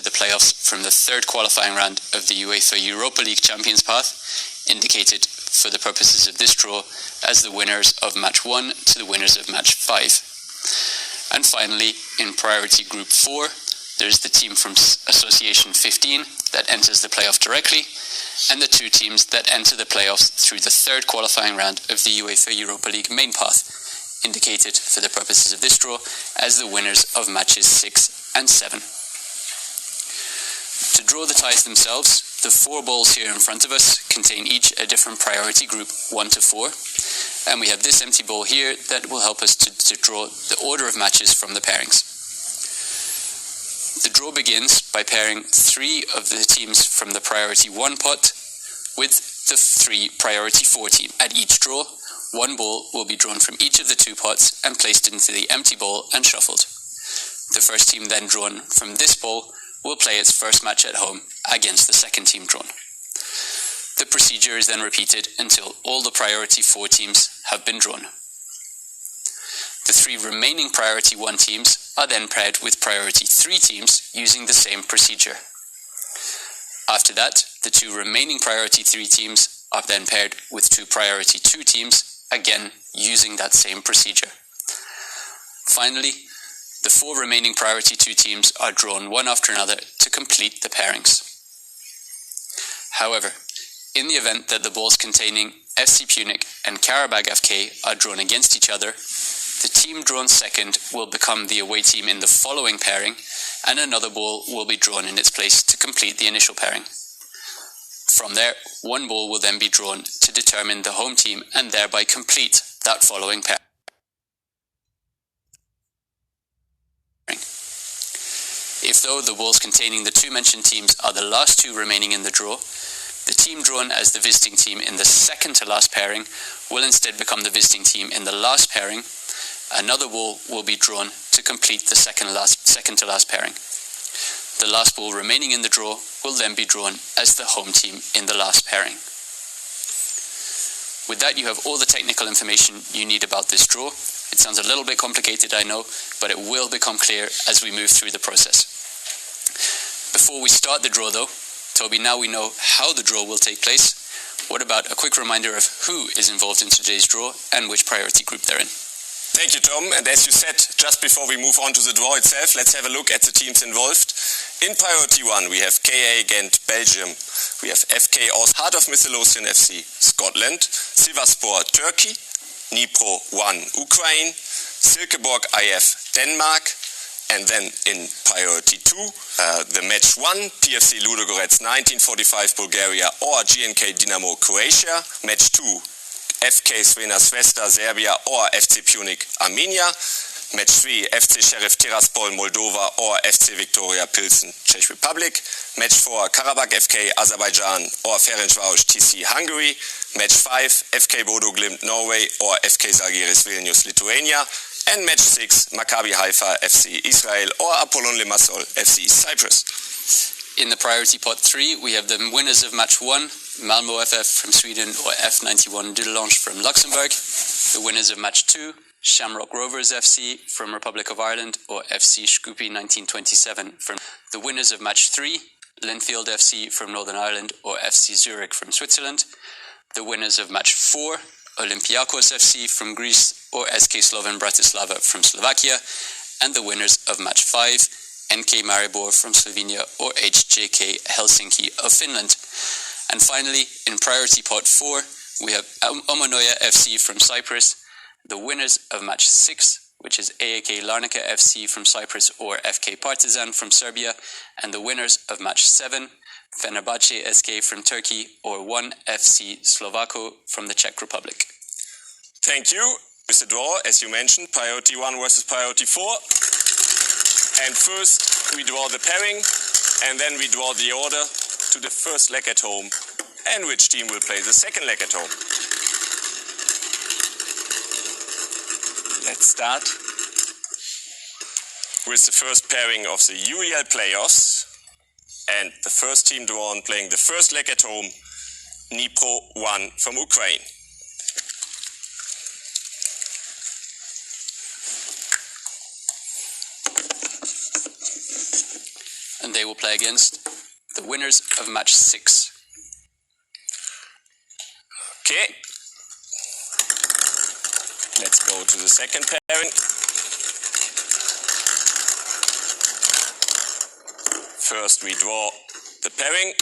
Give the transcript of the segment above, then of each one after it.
the playoffs from the third qualifying round of the UEFA Europa League Champions Path, indicated for the purposes of this draw as the winners of match 1 to the winners of match 5. And finally, in priority group 4, there's the team from Association 15 that enters the playoff directly, and the 2 teams that enter the playoffs through the third qualifying round of the UEFA Europa League main path, indicated for the purposes of this draw as the winners of matches 6 and 7. To draw the ties themselves, the 4 balls here in front of us contain each a different priority group 1 to 4, and we have this empty ball here that will help us to draw the order of matches from the pairings. The draw begins by pairing 3 of the teams from the priority 1 pot with the 3 priority 4 team. At each draw, 1 ball will be drawn from each of the 2 pots and placed into the empty ball and shuffled. The first team then drawn from this ball will play its first match at home against the second team drawn. The procedure is then repeated until all the priority 4 teams have been drawn. The 3 remaining priority 1 teams are then paired with priority 3 teams using the same procedure. After that, the 2 remaining priority 3 teams are then paired with 2 priority 2 teams, again using that same procedure. Finally, the 4 remaining priority 2 teams are drawn one after another to complete the pairings. However, in the event that the balls containing FC Punic and QARABAঘ FK are drawn against each other, the team drawn second will become the away team in the following pairing, and another ball will be drawn in its place to complete the initial pairing. From there, 1 ball will then be drawn to determine the home team and thereby complete that following pairing. If though the balls containing the 2 mentioned teams are the last 2 remaining in the draw, the team drawn as the visiting team in the second to last pairing will instead become the visiting team in the last pairing. Another ball will be drawn to complete the second to last pairing. The last ball remaining in the draw will then be drawn as the home team in the last pairing. With that, you have all the technical information you need about this draw. It sounds a little bit complicated, I know, but it will become clear as we move through the process. Before we start the draw though, Toby, now we know how the draw will take place. What about a quick reminder of who is involved in today's draw and which priority group they're in? Thank you, Tom. And as you said, just before we move on to the draw itself, let's have a look at the teams involved. In priority 1, we have KA Ghent, Belgium. We have FK aus Heart of Midlothian FC, Scotland. SİVASSPOR, Turkey. Dnipro 1, Ukraine. Silkeborg IF, Denmark. And then in priority 2, the match 1, PFC Ludogorets 1945 Bulgaria or GNK Dinamo Croatia. Match 2, FK Svena Svesta Serbia or FC Punic Armenia. Match 3, FC Sheriff Tiraspol Moldova or FC Viktoria Pilsen Czech Republic. Match 4, QARABAঘ FK Azerbaijan or Ferencvaros TC Hungary. Match 5, FK Bodo Glimt Norway or FK Žalgiris Vilnius Lithuania. And match 6, Maccabi Haifa FC Israel or Apollon Limassol FC Cyprus. In the priority pot 3, we have the winners of match 1, Malmo FF from Sweden or F91 Dudelange from Luxembourg. The winners of match 2, Shamrock Rovers FC from Republic of Ireland or FC Shkupi 1927 from the winners of match 3, Linfield FC from Northern Ireland or FC Zurich from Switzerland. The winners of match 4, Olympiakos FC from Greece or SK Slovan Bratislava from Slovakia, and the winners of match 5, NK Maribor from Slovenia or HJK Helsinki of Finland. And finally, in priority pot 4, we have Omonoia FC from Cyprus, the winners of match 6, which is AAK Larnaca FC from Cyprus or FK Partizan from Serbia, and the winners of match 7, FENERBAHÇE SK from Turkey or 1 FC Slovako from the Czech Republic. Thank you. With the draw, as you mentioned, priority 1 versus priority 4. And first we draw the pairing and then we draw the order to the first leg at home and which team will play the second leg at home. Let's start with the first pairing of the UEL playoffs. And the first team drawn playing the first leg at home, Dnipro 1 from Ukraine. And they will play against the winners of match 6. Okay. Let's go to the second pairing. First we draw the pairing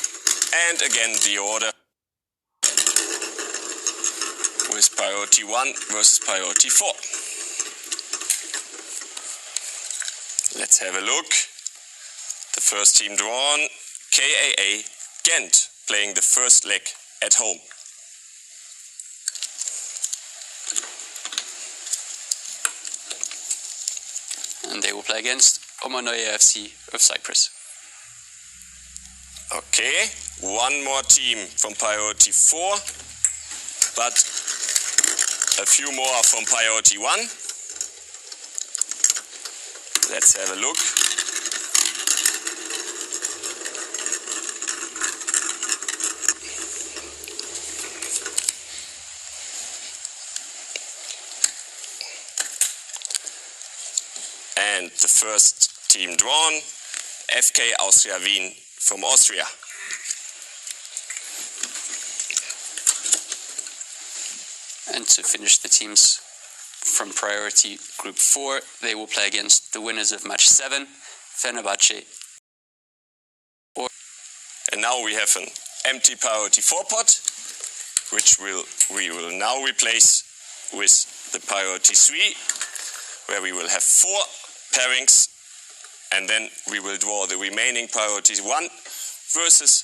and again the order with priority 1 versus priority 4. Let's have a look. The first team drawn, KAA Ghent, playing the first leg at home. And they will play against Omonoye FC of Cyprus. Okay, one more team from priority 4, but a few more from priority 1. Let's have a look. And the first team drawn, FK Austria Wien from Austria. And to finish the teams from priority group 4, they will play against the winners of match 7, FENERBAHÇE. And now we have an empty priority 4 pot, which we will now replace with the priority 3, where we will have 4 pairings, and then we will draw the remaining priority 1 versus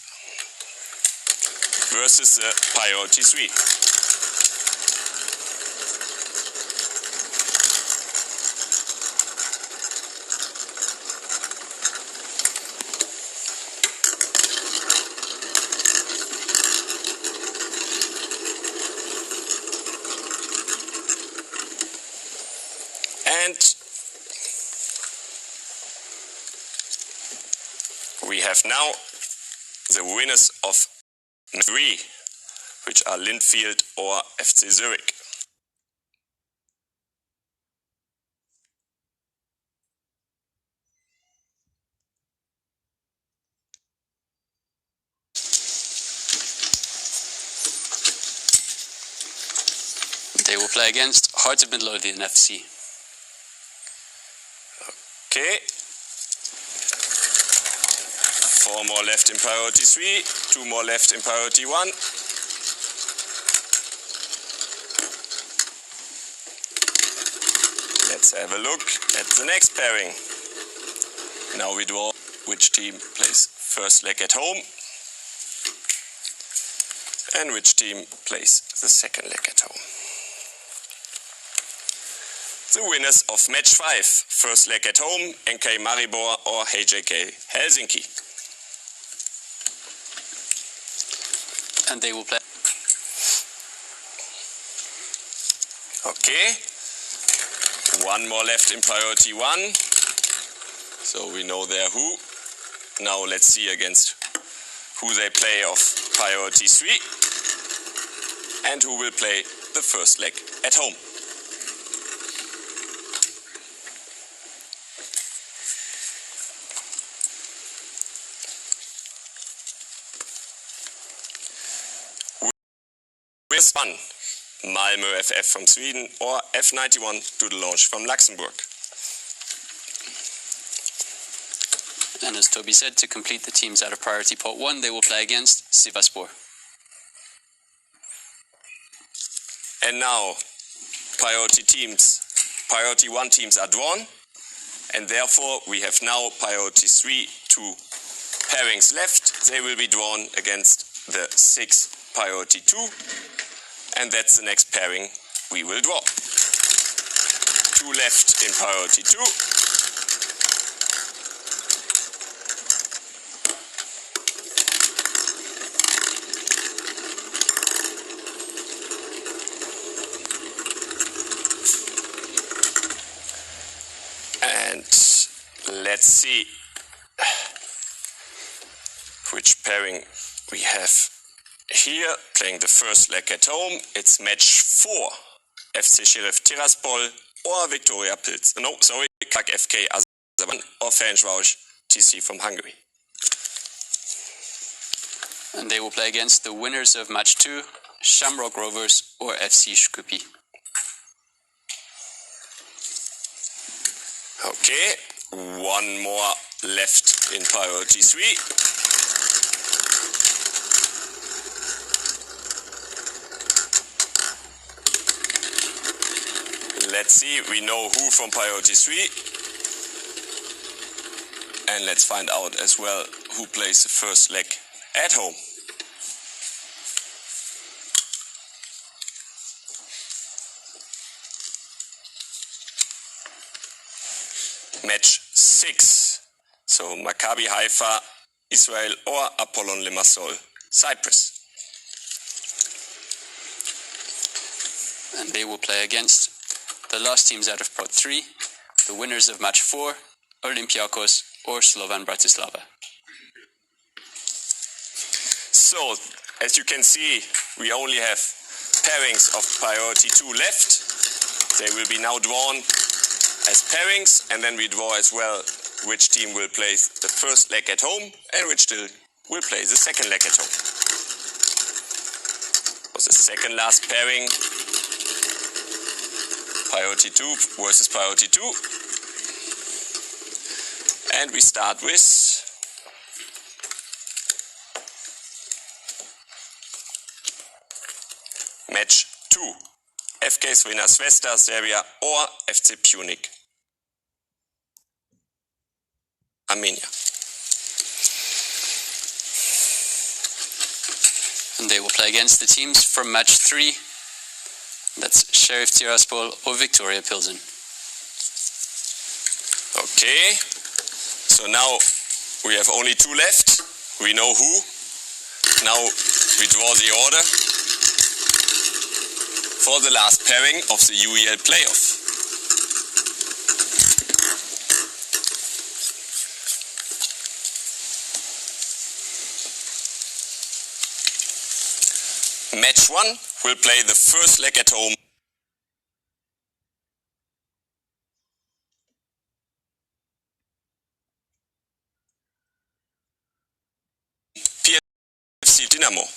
the priority 3. And we have now the winners of 3, which are Lindfield or FC Zurich. They will play against Hearts of Midlothian FC. Okay. 4 more left in priority 3, 2 more left in priority 1. Let's have a look at the next pairing. Now we draw which team plays first leg at home and which team plays the second leg at home. The winners of match 5, first leg at home, NK Maribor or HJK Helsinki. And they will play. Okay. 1 more left in priority 1. So we know there who. Now let's see against who they play of priority 3 and who will play the first leg at home. With 1, Malmö FF from Sweden or F91 Dudelange from Luxembourg. And as Toby said, to complete the teams out of priority pot 1, they will play against SİVASSPOR. And now priority 1 teams are drawn, and therefore we have now priority 3 2 pairings left. They will be drawn against the 6 priority 2, and that's the next pairing we will draw. 2 left in priority 2. And let's see which pairing we have here. Playing the first leg at home, it's match 4, FC Sheriff Tiraspol or Viktoria Pilsen. No, sorry, FK Azerbaijan or FENERBAHÇe TC from Hungary. And they will play against the winners of match 2, Shamrock Rovers or FC Skopje. Okay, one more left in priority 3. Let's see, we know who from priority 3. And let's find out as well who plays the first leg at home. Match 6. So Maccabi Haifa, Israel or Apollon Limassol, Cyprus. And they will play against the last teams out of Prot 3, the winners of match 4, Olympiakos or Slovan Bratislava. So, as you can see, we only have pairings of priority 2 left. They will be now drawn as pairings, and then we draw as well which team will play the first leg at home and which will play the second leg at home. For the second last pairing, priority 2 versus priority 2. And we start with match 2. FK Crvena Zvezda, Serbia or FC Pjunik, Armenia. And they will play against the teams from match 3. That's Sheriff Tiraspol or Victoria Pilsen. Okay, so now we have only 2 left. We know who. Now we draw the order for the last pairing of the UEL playoff. Match 1 will play the first leg at home. PFC Dynamo.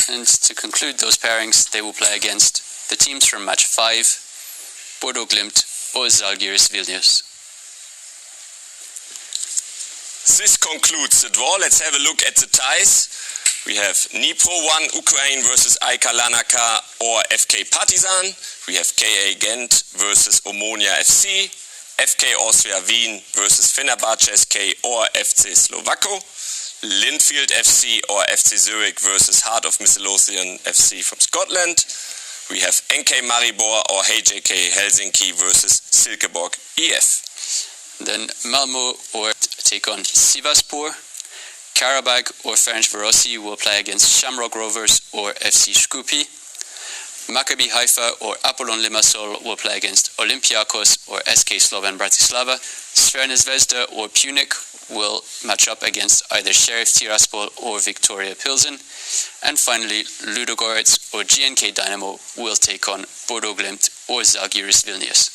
And to conclude those pairings, they will play against the teams from match 5, Bodo Glimt or Žalgiris Vilnius. This concludes the draw. Let's have a look at the ties. We have Dnipro 1 Ukraine versus AEK Larnaca or FK Partizan. We have KA Gent versus Omonia FC. FK Austria Wien versus Fenerbahçe SK or FC Slovako. Linfield FC or FC Zurich versus Heart of Midlothian FC from Scotland. We have NK Maribor or HJK Helsinki versus Silkeborg EF. Then Malmo or take on SİVASSPOR. QARABAঘ or Ferencvárosi will play against Shamrock Rovers or FC Skopje. Maccabi Haifa or Apollon Limassol will play against Olympiakos or SK Slovan Bratislava. Crvena Zvezda or Pjunik will match up against either Sheriff Tiraspol or Victoria Pilsen. And finally, Ludogorets or GNK Dynamo will take on Bodo Glimt or Žalgiris Vilnius.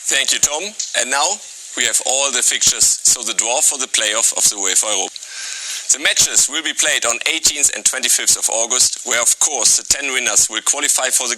Thank you, Tom. And now we have all the fixtures, so the draw for the playoff of the UEFA Europa. The matches will be played on 18th and 25th of August, where of course the 10 winners will qualify for the